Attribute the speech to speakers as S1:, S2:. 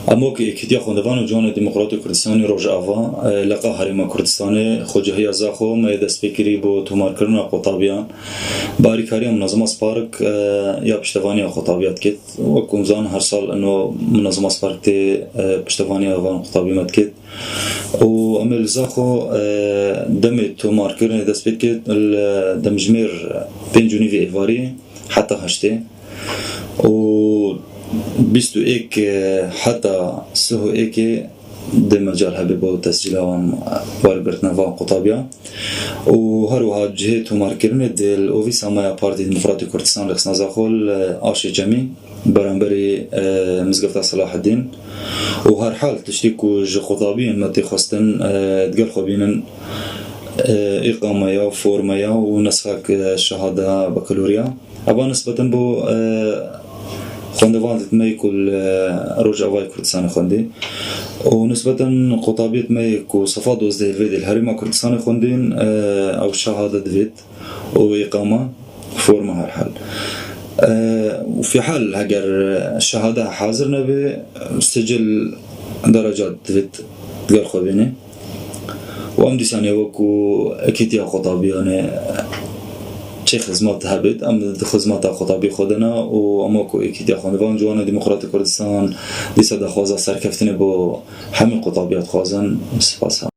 S1: اما که اکیدیا خوندوان جوان دموکرات کردستان روجاوا لقا هرم کردستان خوجهیا زاخو ما دست فکری بو تومار کردن قطابیان باریکاری منظمه سپارک یا پشتوانی خطابیات کت و کنزان هر سال انه منظمه سپارک تی پشتوانی وان خطابیات کت و عمل زاخو دم تومار کردن دست فکر دمجمر بين جنيفي إيفاري حتى هشتي و بيستو إيك حتى سهو إيك دي مجال هببو تسجيلهم واربرتنا فان قطابيا وهروها جهتو ماركرنة دي الأوفي سامايا بارتي ديمقراطي كردستان لخصنا زاخول آشي جمي برانبري مزقفتة صلاح الدين وهر حال تشريكو جو خطابين ما تخستن تقال خوبينن إقامة فورمة ونسخك الشهادة بكالوريا أبا نسبة بو خوندوان تتمي كل روجاوا كردستان خوندي ونسبة خطابية مي كو صفات وزده الفيد الهرمة كردستان خوندين أو شهادة دفيد وإقامة فورمة هالحال وفي حال هجر الشهادة حاضر نبي سجل درجات دفيد تقال خوبيني وام دیسانی وکو اکیتیا خطابی آنه چه خدمات هبید ام خدمات خطابی خودنا و اما کو اکیتیا خوندوان جوان دموکرات کردستان دیسا دخوازه سرکفتنه با همین خطابیات خوازن سپاس.